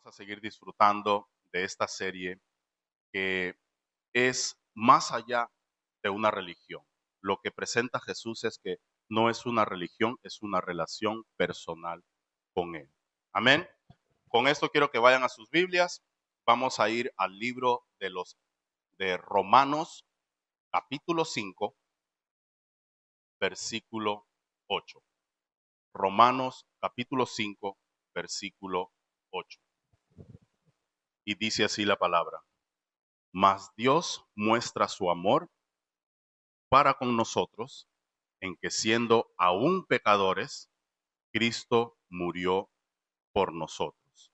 Vamos a seguir disfrutando de esta serie que es más allá de una religión. Lo que presenta Jesús es que no es una religión, es una relación personal con Él. Amén. Con esto quiero que vayan a sus Biblias. Vamos a ir al libro de Romanos, capítulo 5, versículo 8. Romanos, capítulo 5, versículo 8. Y dice así la palabra: Mas Dios muestra su amor para con nosotros, en que siendo aún pecadores, Cristo murió por nosotros.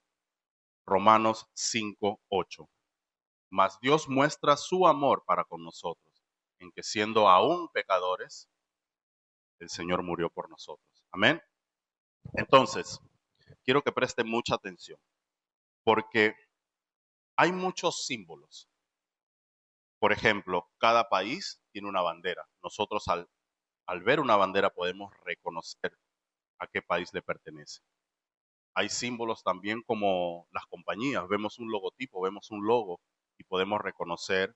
Romanos 5:8. Mas Dios muestra su amor para con nosotros, en que siendo aún pecadores, el Señor murió por nosotros. Amén. Entonces, quiero que presten mucha atención, porque hay muchos símbolos. Por ejemplo, cada país tiene una bandera. Nosotros al ver una bandera podemos reconocer a qué país le pertenece. Hay símbolos también como las compañías. Vemos un logotipo, vemos un logo y podemos reconocer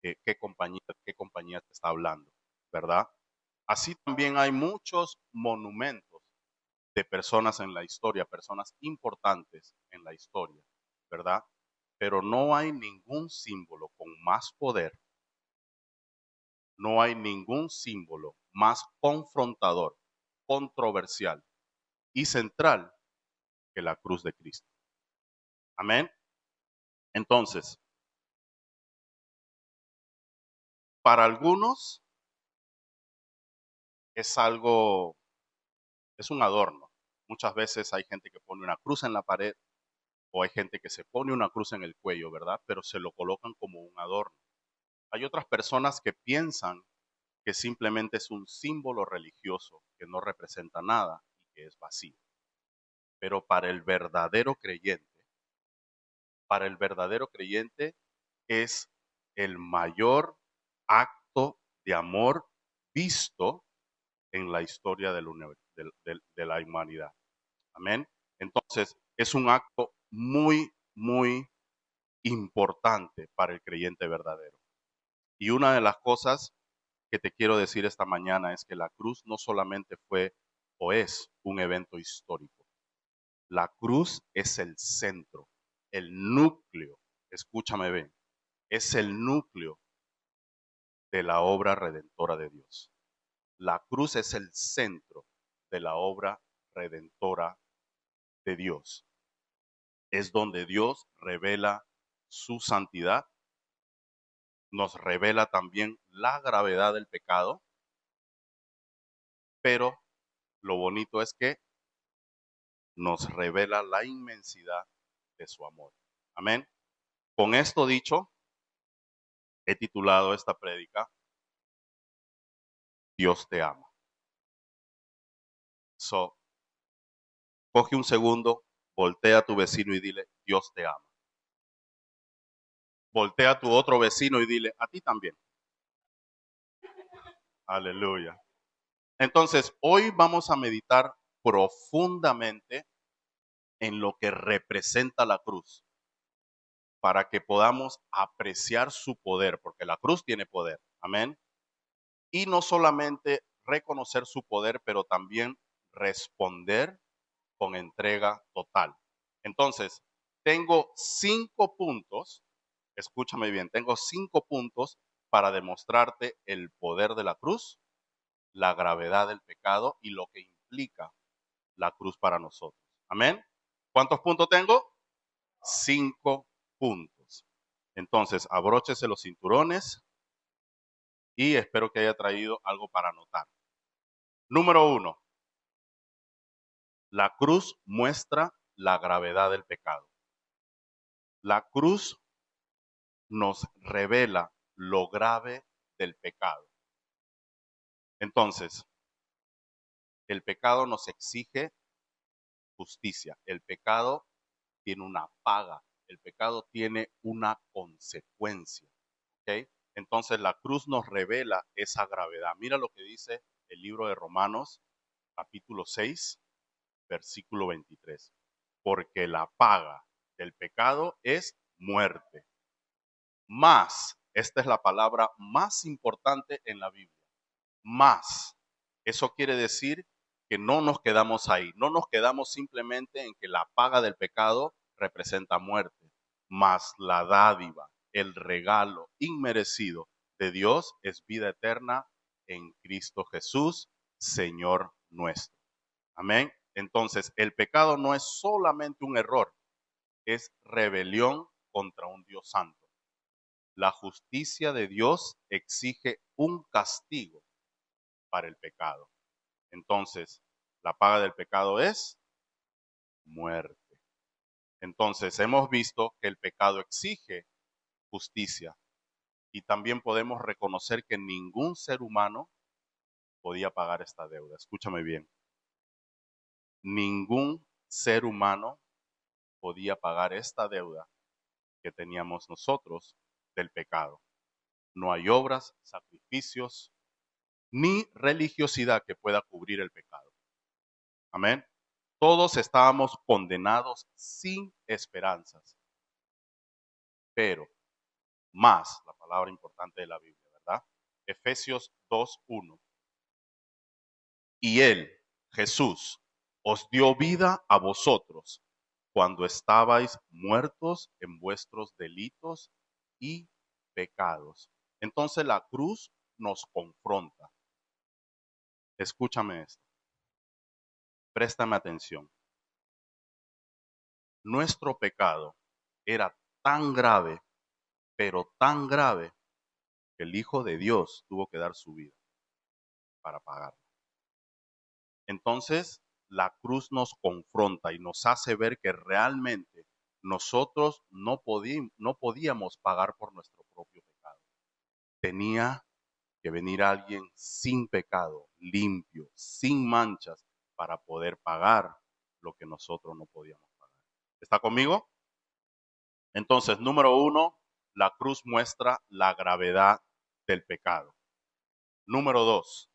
qué compañía te está hablando, ¿verdad? Así también hay muchos monumentos de personas en la historia, personas importantes en la historia, ¿verdad? Pero no hay ningún símbolo con más poder, no hay ningún símbolo más confrontador, controversial y central que la cruz de Cristo. Amén. Entonces, para algunos es algo, es un adorno. Muchas veces hay gente que pone una cruz en la pared o hay gente que se pone una cruz en el cuello, ¿verdad? Pero se lo colocan como un adorno. Hay otras personas que piensan que simplemente es un símbolo religioso que no representa nada y que es vacío. Pero para el verdadero creyente es el mayor acto de amor visto en la historia de la humanidad. Amén. Entonces, es un acto muy, muy importante para el creyente verdadero. Y una de las cosas que te quiero decir esta mañana es que la cruz no solamente fue o es un evento histórico. La cruz es el centro, el núcleo, escúchame bien, es el núcleo de la obra redentora de Dios. La cruz es el centro de la obra redentora de Dios. Es donde Dios revela su santidad, nos revela también la gravedad del pecado, pero lo bonito es que nos revela la inmensidad de su amor. Amén. Con esto dicho, he titulado esta prédica, Dios te ama. So, coge un segundo, voltea a tu vecino y dile, Dios te ama. Voltea a tu otro vecino y dile, a ti también. Aleluya. Entonces, hoy vamos a meditar profundamente en lo que representa la cruz, para que podamos apreciar su poder, porque la cruz tiene poder. Amén. Y no solamente reconocer su poder, pero también responder con entrega total. Entonces, tengo 5 puntos, escúchame bien, tengo 5 puntos para demostrarte el poder de la cruz, la gravedad del pecado y lo que implica la cruz para nosotros. Amén. ¿Cuántos puntos tengo? 5 puntos. Entonces, abróchese los cinturones y espero que haya traído algo para anotar. Número 1. La cruz muestra la gravedad del pecado. La cruz nos revela lo grave del pecado. Entonces, el pecado nos exige justicia. El pecado tiene una paga. El pecado tiene una consecuencia. ¿Ok? Entonces, la cruz nos revela esa gravedad. Mira lo que dice el libro de Romanos, capítulo 6, versículo 23. Porque la paga del pecado es muerte. Más, esta es la palabra más importante en la Biblia. Más. Eso quiere decir que no nos quedamos ahí, no nos quedamos simplemente en que la paga del pecado representa muerte, más la dádiva, el regalo inmerecido de Dios es vida eterna en Cristo Jesús, Señor nuestro. Amén. Entonces, el pecado no es solamente un error, es rebelión contra un Dios santo. La justicia de Dios exige un castigo para el pecado. Entonces, la paga del pecado es muerte. Entonces, hemos visto que el pecado exige justicia y también podemos reconocer que ningún ser humano podía pagar esta deuda. Escúchame bien. Ningún ser humano podía pagar esta deuda que teníamos nosotros del pecado. No hay obras, sacrificios, ni religiosidad que pueda cubrir el pecado. Amén. Todos estábamos condenados sin esperanzas. Pero más, la palabra importante de la Biblia, ¿verdad? Efesios 2:1. Y Él, Jesús, os dio vida a vosotros cuando estabais muertos en vuestros delitos y pecados. Entonces la cruz nos confronta. Escúchame esto. Préstame atención. Nuestro pecado era tan grave, pero tan grave, que el Hijo de Dios tuvo que dar su vida para pagarlo. Entonces, la cruz nos confronta y nos hace ver que realmente nosotros no podíamos pagar por nuestro propio pecado. Tenía que venir alguien sin pecado, limpio, sin manchas, para poder pagar lo que nosotros no podíamos pagar. ¿Está conmigo? Entonces, número 1, la cruz muestra la gravedad del pecado. Número 2,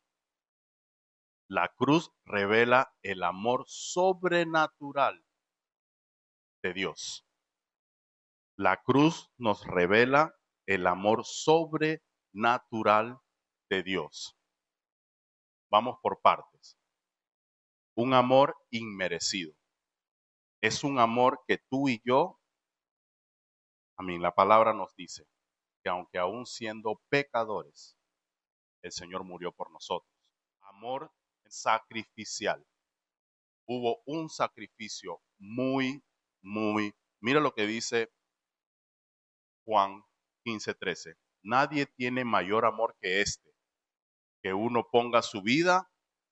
la cruz revela el amor sobrenatural de Dios. La cruz nos revela el amor sobrenatural de Dios. Vamos por partes. Un amor inmerecido. Es un amor que tú y yo, la palabra nos dice que aunque aún siendo pecadores, el Señor murió por nosotros. Amor sacrificial. Hubo un sacrificio mira lo que dice Juan 15:13. Nadie tiene mayor amor que este, que uno ponga su vida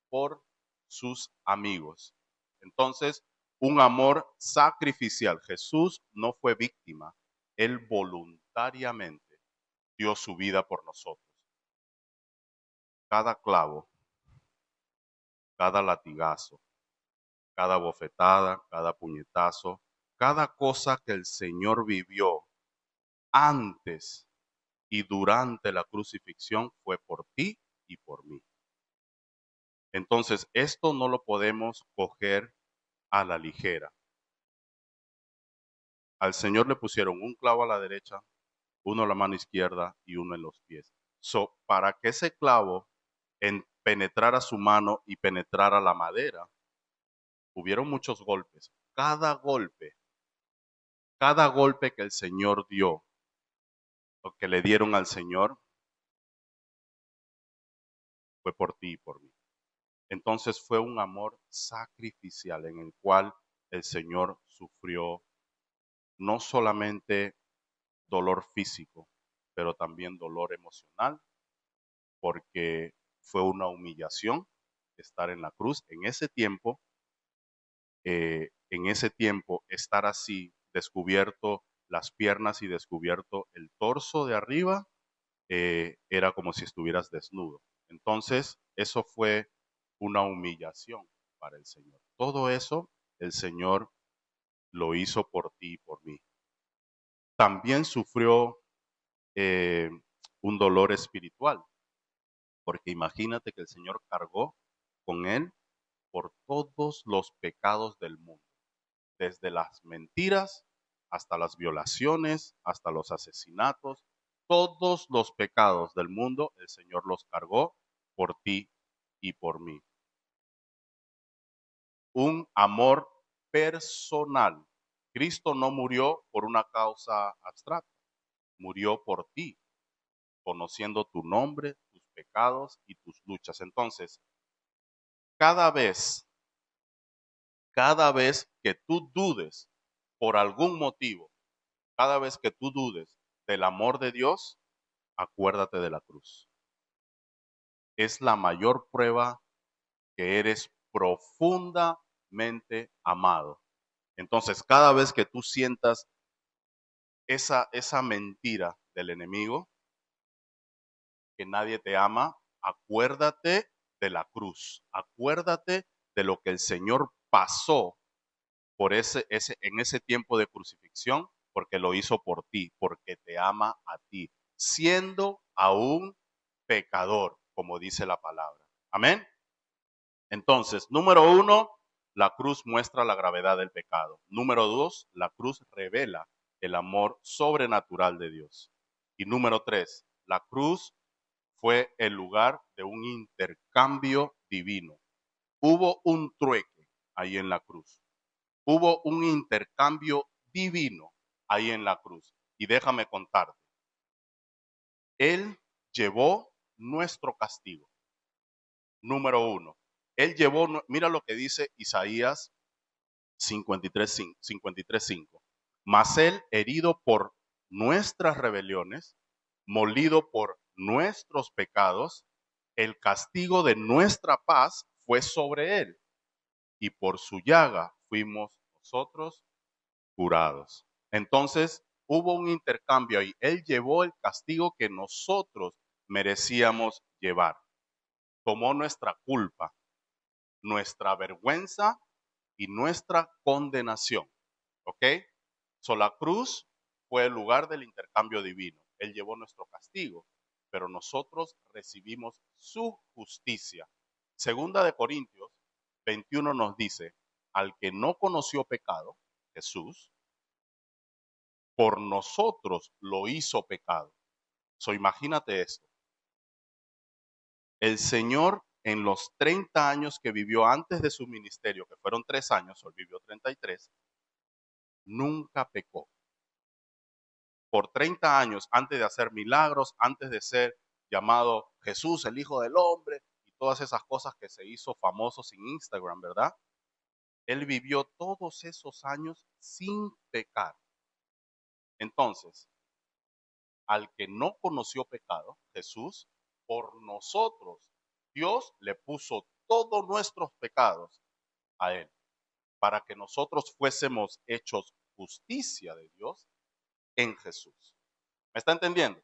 por sus amigos. Entonces, un amor sacrificial. Jesús no fue víctima, él voluntariamente dio su vida por nosotros. Cada clavo, cada latigazo, cada bofetada, cada puñetazo, cada cosa que el Señor vivió antes y durante la crucifixión fue por ti y por mí. Entonces, esto no lo podemos coger a la ligera. Al Señor le pusieron un clavo a la derecha, uno a la mano izquierda y uno en los pies. Para que ese clavo penetrara su mano y penetrara la madera, hubieron muchos golpes. Cada golpe que el Señor dio, o que le dieron al Señor, fue por ti y por mí. Entonces fue un amor sacrificial en el cual el Señor sufrió no solamente dolor físico, pero también dolor emocional, porque fue una humillación estar en la cruz. En ese tiempo, estar así, descubierto las piernas y descubierto el torso de arriba, era como si estuvieras desnudo. Entonces, eso fue una humillación para el Señor. Todo eso el Señor lo hizo por ti y por mí. También sufrió un dolor espiritual, porque imagínate que el Señor cargó con él por todos los pecados del mundo, desde las mentiras hasta las violaciones, hasta los asesinatos, todos los pecados del mundo, el Señor los cargó por ti y por mí. Un amor personal. Cristo no murió por una causa abstracta, murió por ti, conociendo tu nombre, tus pecados y tus luchas. Entonces, cada vez, cada vez que tú dudes por algún motivo, cada vez que tú dudes del amor de Dios, acuérdate de la cruz. Es la mayor prueba que eres profundamente amado. Entonces, cada vez que tú sientas esa mentira del enemigo, que nadie te ama, acuérdate de la cruz. Acuérdate de lo que el Señor pasó por en ese tiempo de crucifixión, porque lo hizo por ti, porque te ama a ti, siendo aún pecador, como dice la palabra. Amén. Entonces, número uno, la cruz muestra la gravedad del pecado. Número dos, la cruz revela el amor sobrenatural de Dios. Y número tres, la cruz fue el lugar de un intercambio divino. Hubo un trueque ahí en la cruz. Hubo un intercambio divino ahí en la cruz. Y déjame contarte, Él llevó nuestro castigo. Número uno, Él llevó, mira lo que dice Isaías 53:5. Mas Él herido por nuestras rebeliones, molido por nuestros pecados, el castigo de nuestra paz fue sobre Él, y por su llaga fuimos nosotros curados. Entonces hubo un intercambio ahí. Él llevó el castigo que nosotros merecíamos llevar. Tomó nuestra culpa, nuestra vergüenza y nuestra condenación. ¿Ok? So, la cruz fue el lugar del intercambio divino. Él llevó nuestro castigo, pero nosotros recibimos su justicia. Segunda de Corintios 21 nos dice, al que no conoció pecado, Jesús, por nosotros lo hizo pecado. So, imagínate esto. El Señor en los 30 años que vivió antes de su ministerio, que fueron 3 años, él vivió 33, nunca pecó. Por 30 años, antes de hacer milagros, antes de ser llamado Jesús, el Hijo del Hombre, y todas esas cosas que se hizo famoso en Instagram, ¿verdad? Él vivió todos esos años sin pecar. Entonces, al que no conoció pecado, Jesús, por nosotros, Dios le puso todos nuestros pecados a Él, para que nosotros fuésemos hechos justicia de Dios en Jesús. ¿Me está entendiendo?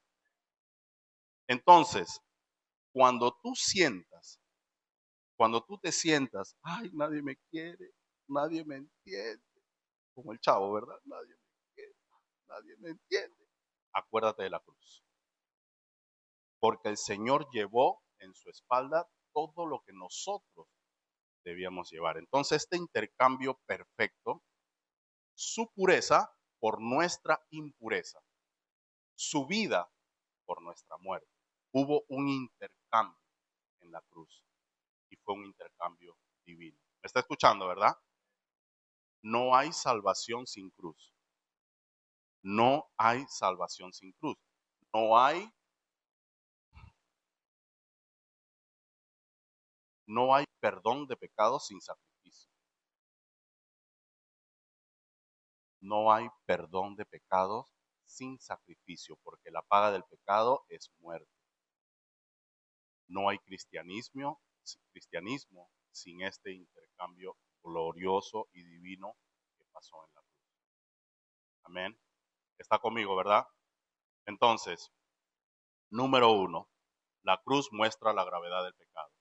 Entonces, cuando tú sientas, cuando tú te sientas, ay, nadie me quiere, nadie me entiende, como el chavo, ¿verdad? Nadie me quiere, nadie me entiende. Acuérdate de la cruz. Porque el Señor llevó en su espalda todo lo que nosotros debíamos llevar. Entonces, este intercambio perfecto, su pureza por nuestra impureza, su vida por nuestra muerte. Hubo un intercambio en la cruz y fue un intercambio divino. ¿Me está escuchando, verdad? No hay salvación sin cruz. No hay salvación sin cruz. No hay perdón de pecados sin sacrificio. No hay perdón de pecados sin sacrificio, porque la paga del pecado es muerte. No hay cristianismo sin este intercambio glorioso y divino que pasó en la cruz. Amén. Está conmigo, ¿verdad? Entonces, número uno, la cruz muestra la gravedad del pecado.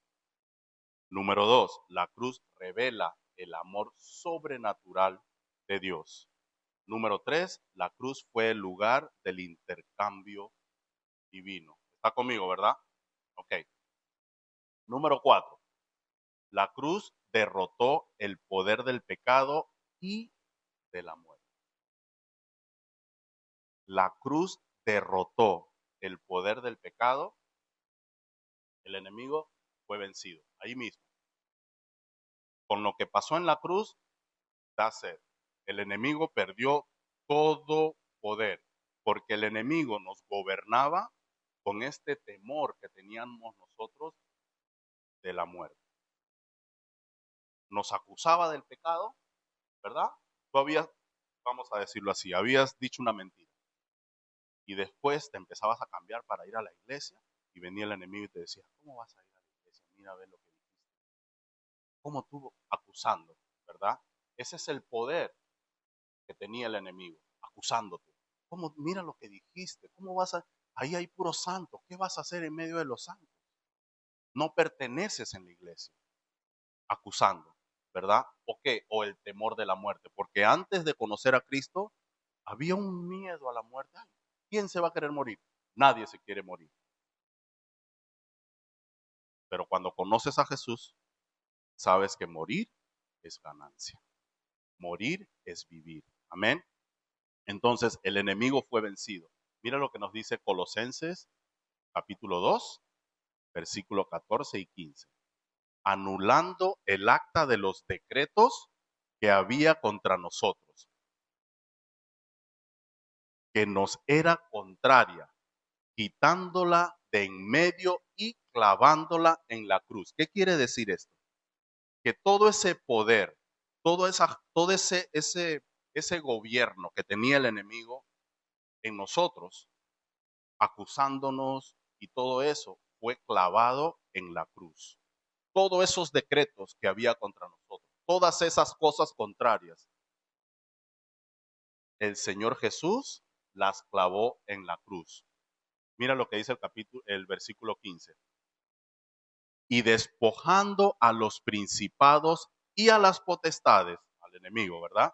Número dos, la cruz revela el amor sobrenatural de Dios. Número tres, la cruz fue el lugar del intercambio divino. Está conmigo, ¿verdad? Ok. Número cuatro, la cruz derrotó el poder del pecado y de la muerte. La cruz derrotó el poder del pecado, el enemigo fue vencido. Ahí mismo. Con lo que pasó en la cruz, el enemigo perdió todo poder, porque el enemigo nos gobernaba con este temor que teníamos nosotros de la muerte. Nos acusaba del pecado, ¿verdad? Tú habías, vamos a decirlo así, habías dicho una mentira y después te empezabas a cambiar para ir a la iglesia y venía el enemigo y te decía, ¿cómo vas a ir a la iglesia? Mira a ver lo que dijiste. ¿Cómo tú acusando, verdad? Ese es el poder que tenía el enemigo, acusándote. ¿Cómo? Mira lo que dijiste. ¿Cómo vas a...? Ahí hay puros santos. ¿Qué vas a hacer en medio de los santos? No perteneces en la iglesia, acusando, ¿verdad? ¿O qué? O el temor de la muerte. Porque antes de conocer a Cristo, había un miedo a la muerte. Ay, ¿quién se va a querer morir? Nadie se quiere morir. Pero cuando conoces a Jesús, sabes que morir es ganancia. Morir es vivir. Amén. Entonces el enemigo fue vencido. Mira lo que nos dice Colosenses capítulo 2, versículo 14 y 15. Anulando el acta de los decretos que había contra nosotros, que nos era contraria, quitándola de en medio y clavándola en la cruz. ¿Qué quiere decir esto? Que todo ese poder, todo ese gobierno que tenía el enemigo en nosotros, acusándonos y todo eso, fue clavado en la cruz. Todos esos decretos que había contra nosotros, todas esas cosas contrarias, el Señor Jesús las clavó en la cruz. Mira lo que dice el versículo 15. Y despojando a los principados y a las potestades, al enemigo, ¿verdad?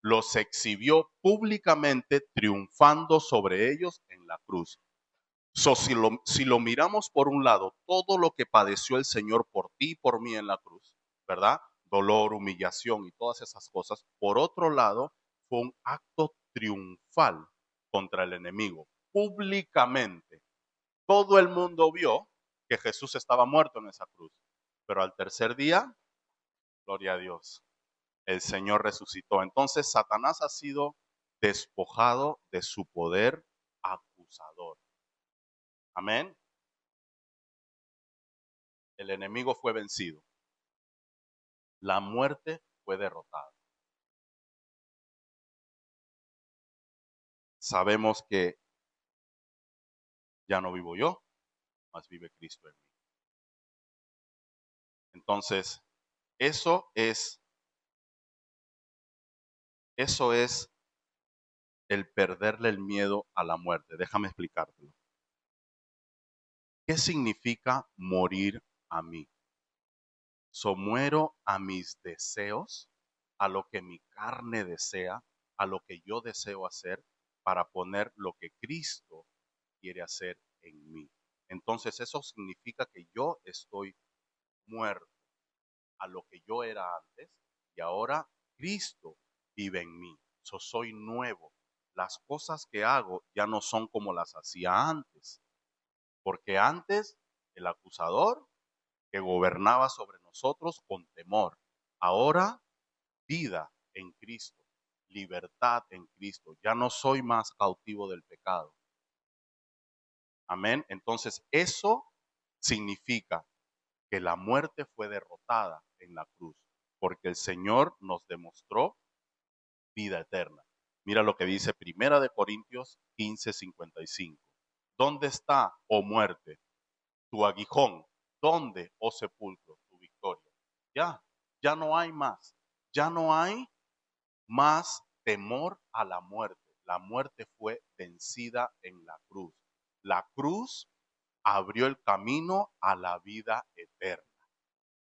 Los exhibió públicamente, triunfando sobre ellos en la cruz. Si lo miramos por un lado, todo lo que padeció el Señor por ti y por mí en la cruz, ¿verdad? Dolor, humillación y todas esas cosas. Por otro lado, fue un acto triunfal contra el enemigo, públicamente. Todo el mundo vio que Jesús estaba muerto en esa cruz, pero al tercer día, gloria a Dios, el Señor resucitó. Entonces Satanás ha sido despojado de su poder acusador. Amén. El enemigo fue vencido. La muerte fue derrotada. Sabemos que ya no vivo yo, mas vive Cristo en mí. Entonces, eso es, eso es el perderle el miedo a la muerte. Déjame explicártelo. ¿Qué significa morir a mí? Muero a mis deseos, a lo que mi carne desea, a lo que yo deseo hacer, para poner lo que Cristo quiere hacer en mí. Entonces eso significa que yo estoy muerto a lo que yo era antes y ahora Cristo vive en mí. Soy nuevo. Las cosas que hago ya no son como las hacía antes, porque antes el acusador que gobernaba sobre nosotros con temor. Ahora, vida en Cristo, libertad en Cristo. Ya no soy más cautivo del pecado. Amén. Entonces, eso significa que la muerte fue derrotada en la cruz, porque el Señor nos demostró vida eterna. Mira lo que dice Primera de Corintios 15:55. ¿Dónde está, oh muerte, tu aguijón? ¿Dónde, oh sepulcro, tu victoria? Ya no hay más. Ya no hay más temor a la muerte. La muerte fue vencida en la cruz. La cruz abrió el camino a la vida eterna.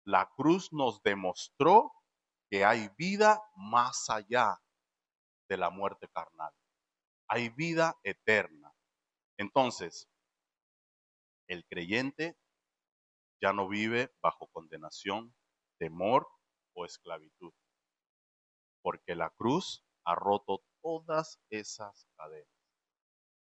La cruz nos demostró que hay vida más allá de la muerte carnal. Hay vida eterna. Entonces, el creyente ya no vive bajo condenación, temor o esclavitud, porque la cruz ha roto todas esas cadenas.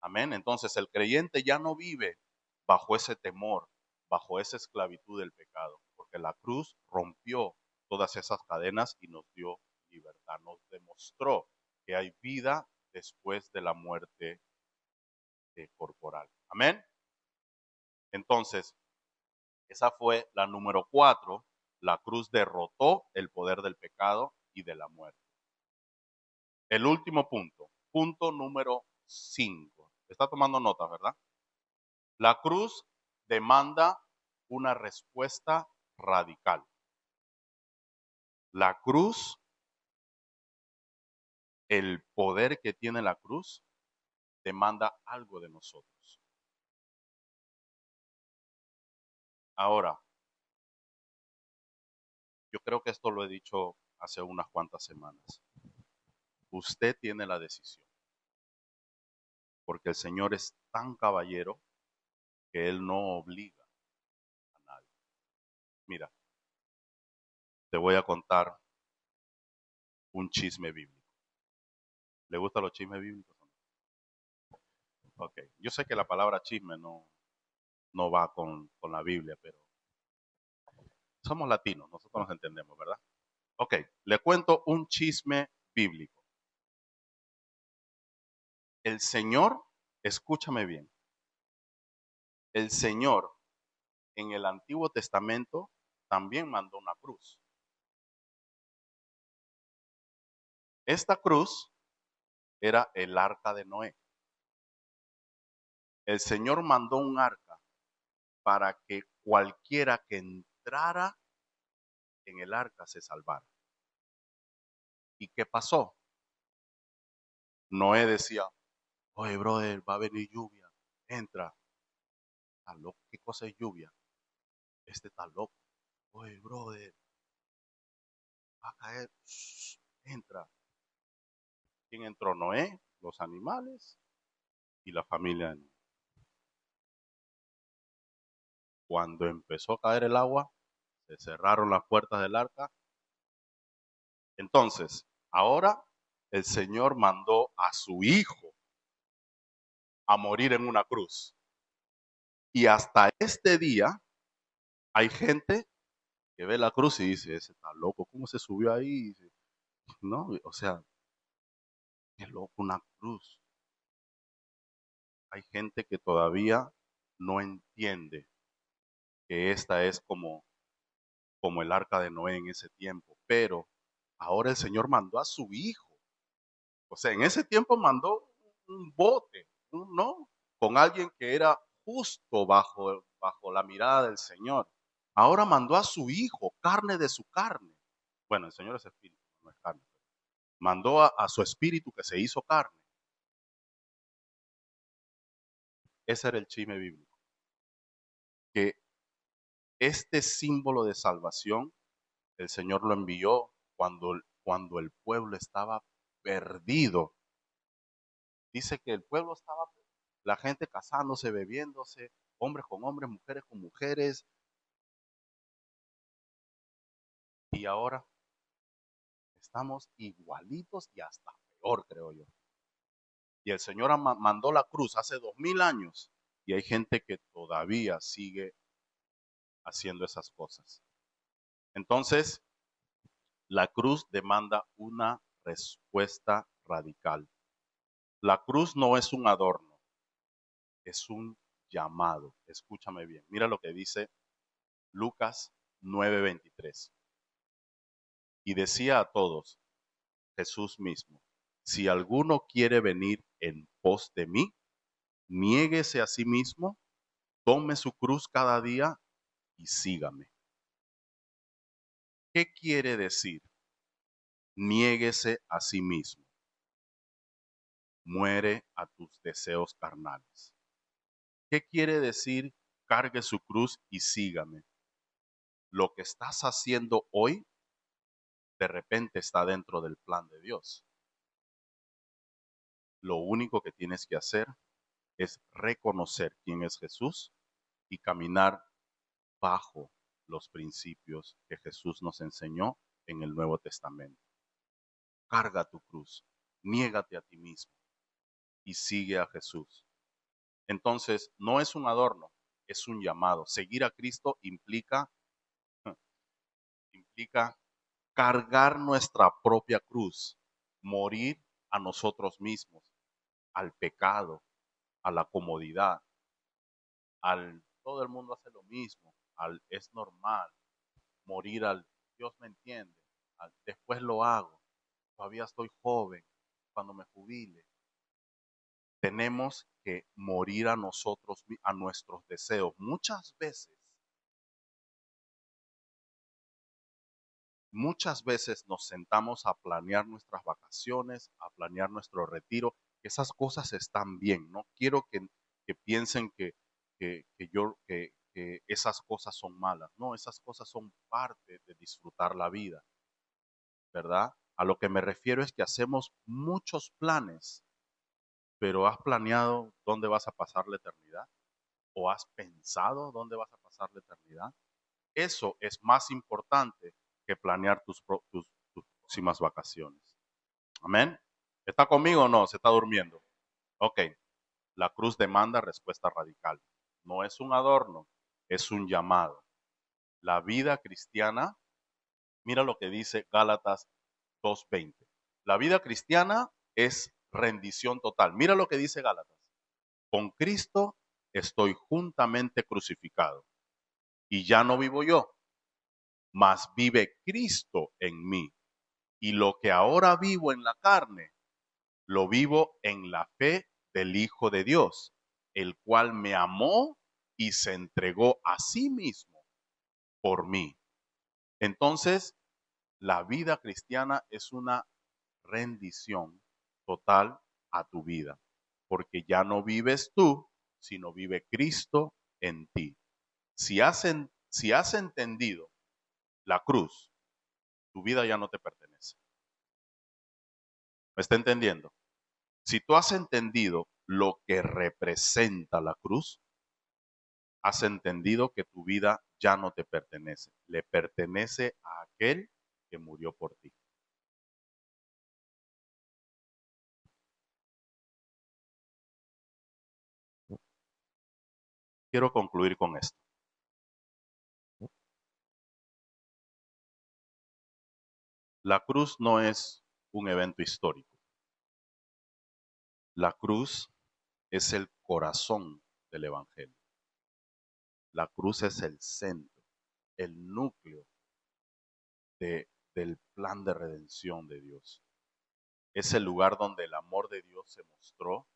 Amén. Entonces el creyente ya no vive bajo ese temor, bajo esa esclavitud del pecado, porque la cruz rompió todas esas cadenas y nos dio libertad, nos demostró que hay vida después de la muerte corporal. Amén. Entonces, esa fue la número 4. La cruz derrotó el poder del pecado y de la muerte. El último punto, punto número 5. Está tomando notas, ¿verdad? La cruz demanda una respuesta radical. La cruz, el poder que tiene la cruz, demanda algo de nosotros. Ahora, yo creo que esto lo he dicho hace unas cuantas semanas. Usted tiene la decisión, porque el Señor es tan caballero que Él no obliga a nadie. Mira, te voy a contar un chisme bíblico. ¿Le gustan los chismes bíblicos? Ok, yo sé que la palabra chisme no va con la Biblia, pero somos latinos, nosotros nos entendemos, ¿verdad? Ok, le cuento un chisme bíblico. El Señor, escúchame bien, el Señor en el Antiguo Testamento también mandó una cruz. Esta cruz era el arca de Noé. El Señor mandó un arca para que cualquiera que entrara en el arca se salvara. ¿Y qué pasó? Noé decía, oye, brother, va a venir lluvia, entra. ¿Está loco? ¿Qué cosa es lluvia? Este está loco. Oye, brother, va a caer. Shh, entra. ¿Quién entró? Noé, los animales y la familia de Noé. Cuando empezó a caer el agua, se cerraron las puertas del arca. Entonces, ahora el Señor mandó a su hijo a morir en una cruz. Y hasta este día hay gente que ve la cruz y dice, ese está loco, ¿cómo se subió ahí? No, o sea, qué loco una cruz. Hay gente que todavía no entiende que esta es como el arca de Noé en ese tiempo, pero ahora el Señor mandó a su hijo. O sea, en ese tiempo mandó un bote, ¿no? Con alguien que era justo bajo la mirada del Señor. Ahora mandó a su hijo, carne de su carne. Bueno, el Señor es espíritu, no es carne. Mandó a su espíritu que se hizo carne. Ese era el chisme bíblico. Que este símbolo de salvación, el Señor lo envió cuando el pueblo estaba perdido. Dice que el pueblo estaba, la gente casándose, bebiéndose, hombres con hombres, mujeres con mujeres. Y ahora estamos igualitos y hasta peor, creo yo. Y el Señor mandó la cruz hace 2000 años y hay gente que todavía sigue haciendo esas cosas. Entonces, la cruz demanda una respuesta radical. La cruz no es un adorno, es un llamado. Escúchame bien. Mira lo que dice Lucas 9:23. Y decía a todos, Jesús mismo, si alguno quiere venir en pos de mí, niéguese a sí mismo, tome su cruz cada día y sígame. ¿Qué quiere decir? Niéguese a sí mismo. Muere a tus deseos carnales. ¿Qué quiere decir? Cargue su cruz y sígame. Lo que estás haciendo hoy, de repente está dentro del plan de Dios. Lo único que tienes que hacer es reconocer quién es Jesús y caminar bajo los principios que Jesús nos enseñó en el Nuevo Testamento. Carga tu cruz, niégate a ti mismo y sigue a Jesús. Entonces, no es un adorno, es un llamado. Seguir a Cristo implica cargar nuestra propia cruz, morir a nosotros mismos, al pecado, a la comodidad, al todo el mundo hace lo mismo, al es normal, morir al Dios me entiende, al después lo hago, todavía estoy joven, cuando me jubile. Tenemos que morir a nosotros, a nuestros deseos. Muchas veces nos sentamos a planear nuestras vacaciones, a planear nuestro retiro. Esas cosas están bien. No quiero que piensen que esas cosas son malas. No, esas cosas son parte de disfrutar la vida, ¿verdad? A lo que me refiero es que hacemos muchos planes, pero ¿has planeado dónde vas a pasar la eternidad? ¿O has pensado dónde vas a pasar la eternidad? Eso es más importante que planear tus próximas vacaciones. Amén. ¿Está conmigo o no? ¿Se está durmiendo? Ok. La cruz demanda respuesta radical. No es un adorno, es un llamado. La vida cristiana, mira lo que dice Gálatas 2:20. La vida cristiana es rendición total. Mira lo que dice Gálatas. Con Cristo estoy juntamente crucificado y ya no vivo yo, mas vive Cristo en mí. Y lo que ahora vivo en la carne, lo vivo en la fe del Hijo de Dios, el cual me amó y se entregó a sí mismo por mí. Entonces, la vida cristiana es una rendición total a tu vida, porque ya no vives tú, sino vive Cristo en ti. Si has entendido la cruz, tu vida ya no te pertenece. ¿Me está entendiendo? Si tú has entendido lo que representa la cruz, has entendido que tu vida ya no te pertenece, le pertenece a aquel que murió por ti. Quiero concluir con esto. La cruz no es un evento histórico. La cruz es el corazón del Evangelio. La cruz es el centro, el núcleo del plan de redención de Dios. Es el lugar donde el amor de Dios se mostró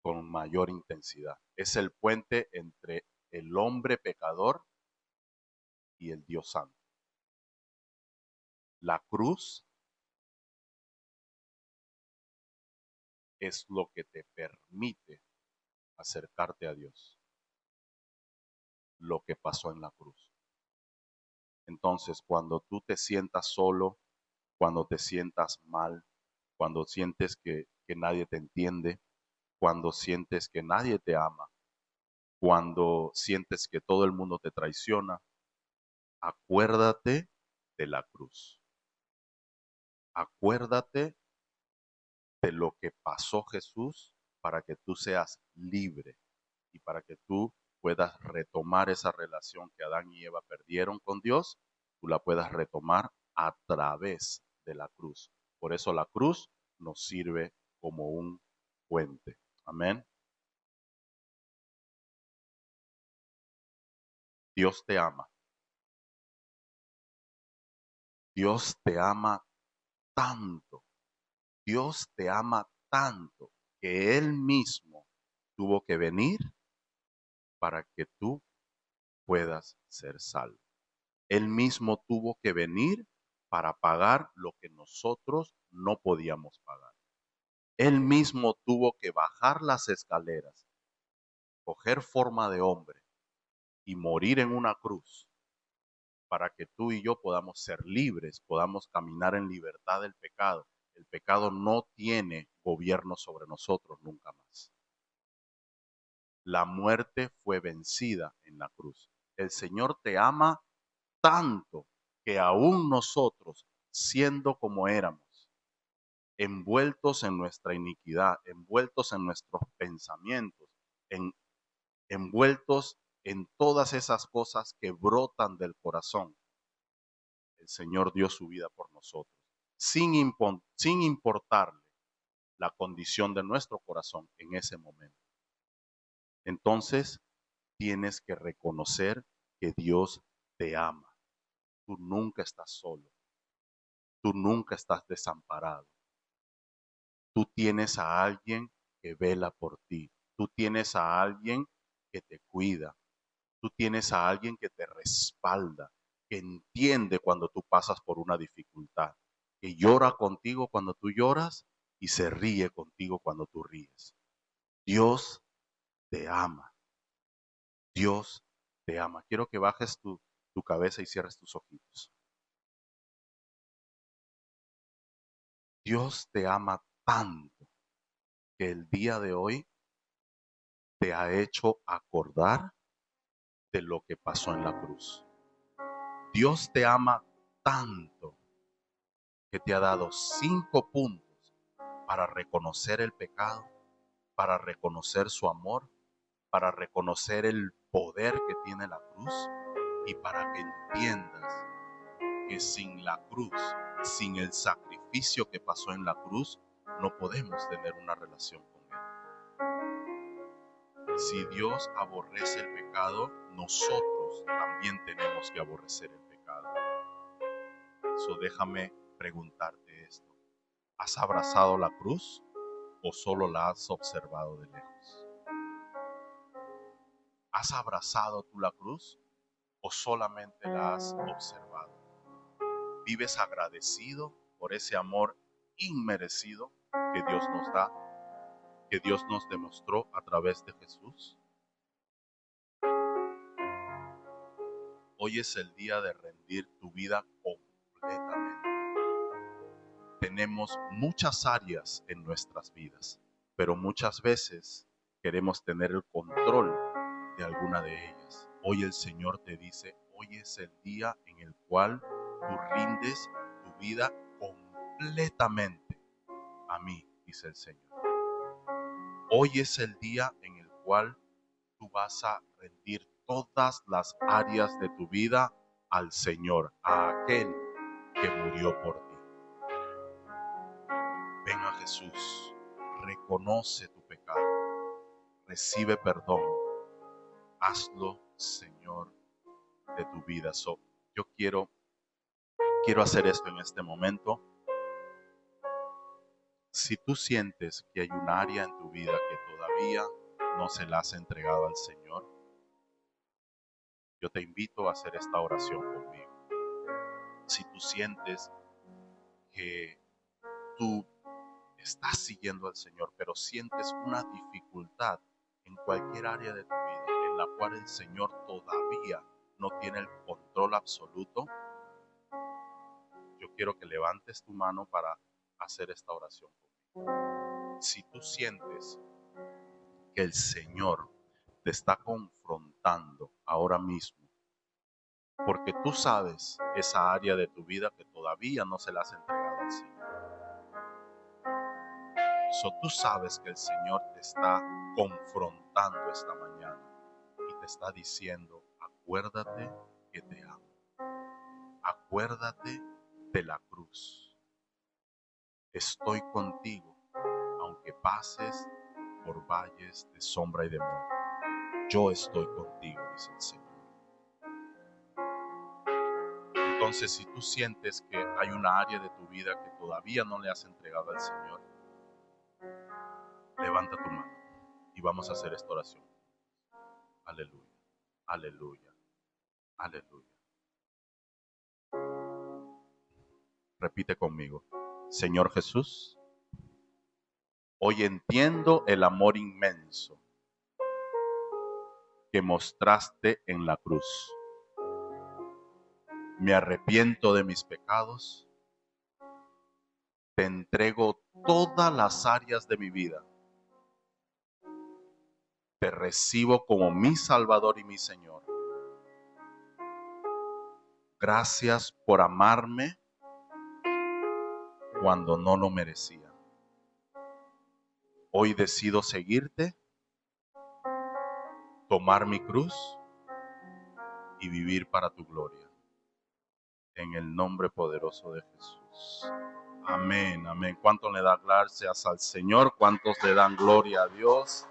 con mayor intensidad. Es el puente entre el hombre pecador y el Dios santo. La cruz es lo que te permite acercarte a Dios, lo que pasó en la cruz. Entonces, cuando tú te sientas solo, cuando te sientas mal, cuando sientes que nadie te entiende, cuando sientes que nadie te ama, cuando sientes que todo el mundo te traiciona, acuérdate de la cruz. Acuérdate de lo que pasó Jesús para que tú seas libre y para que tú puedas retomar esa relación que Adán y Eva perdieron con Dios, tú la puedas retomar a través de la cruz. Por eso la cruz nos sirve como un puente. Amén. Dios te ama. Dios te ama tanto. Dios te ama tanto que Él mismo tuvo que venir para que tú puedas ser salvo. Él mismo tuvo que venir para pagar lo que nosotros no podíamos pagar. Él mismo tuvo que bajar las escaleras, coger forma de hombre y morir en una cruz para que tú y yo podamos ser libres, podamos caminar en libertad del pecado. El pecado no tiene gobierno sobre nosotros nunca más. La muerte fue vencida en la cruz. El Señor te ama tanto que aún nosotros, siendo como éramos, envueltos en nuestra iniquidad, envueltos en nuestros pensamientos, envueltos en todas esas cosas que brotan del corazón. El Señor dio su vida por nosotros, sin importarle la condición de nuestro corazón en ese momento. Entonces, tienes que reconocer que Dios te ama. Tú nunca estás solo. Tú nunca estás desamparado. Tú tienes a alguien que vela por ti. Tú tienes a alguien que te cuida. Tú tienes a alguien que te respalda, que entiende cuando tú pasas por una dificultad, que llora contigo cuando tú lloras y se ríe contigo cuando tú ríes. Dios te ama. Dios te ama. Quiero que bajes tu cabeza y cierres tus ojitos. Dios te ama tanto que el día de hoy te ha hecho acordar de lo que pasó en la cruz. Dios te ama tanto que te ha dado 5 puntos para reconocer el pecado, para reconocer su amor, para reconocer el poder que tiene la cruz y para que entiendas que sin la cruz, sin el sacrificio que pasó en la cruz, no podemos tener una relación con Él. Si Dios aborrece el pecado, nosotros también tenemos que aborrecer el pecado. So, déjame preguntarte esto. ¿Has abrazado la cruz o solo la has observado de lejos? ¿Has abrazado tú la cruz o solamente la has observado? ¿Vives agradecido por ese amor inmerecido que Dios nos da, que Dios nos demostró a través de Jesús? Hoy es el día de rendir tu vida completamente. Tenemos muchas áreas en nuestras vidas, pero muchas veces queremos tener el control de alguna de ellas. Hoy el Señor te dice, hoy es el día en el cual tú rindes tu vida completamente a mí, dice el Señor. Hoy es el día en el cual tú vas a rendir todas las áreas de tu vida al Señor, a aquel que murió por ti. Ven a Jesús, reconoce tu pecado, recibe perdón, hazlo Señor de tu vida. Yo quiero hacer esto en este momento. Si tú sientes que hay un área en tu vida que todavía no se la has entregado al Señor, yo te invito a hacer esta oración conmigo. Si tú sientes que tú estás siguiendo al Señor, pero sientes una dificultad en cualquier área de tu vida en la cual el Señor todavía no tiene el control absoluto, yo quiero que levantes tu mano para hacer esta oración conmigo. Si tú sientes que el Señor te está confrontando ahora mismo, porque tú sabes esa área de tu vida que todavía no se la has entregado al Señor. Tú sabes que el Señor te está confrontando esta mañana y te está diciendo, acuérdate que te amo. Acuérdate de la cruz. Estoy contigo, aunque pases por valles de sombra y de muerte. Yo estoy contigo, dice el Señor. Entonces, si tú sientes que hay una área de tu vida que todavía no le has entregado al Señor, levanta tu mano y vamos a hacer esta oración. Aleluya, aleluya, aleluya. Repite conmigo. Señor Jesús, hoy entiendo el amor inmenso que mostraste en la cruz. Me arrepiento de mis pecados. Te entrego todas las áreas de mi vida. Te recibo como mi Salvador y mi Señor. Gracias por amarme cuando no lo merecía. Hoy decido seguirte, tomar mi cruz y vivir para tu gloria. En el nombre poderoso de Jesús. Amén, amén. ¿Cuántos le dan gracias al Señor? ¿Cuántos le dan gloria a Dios?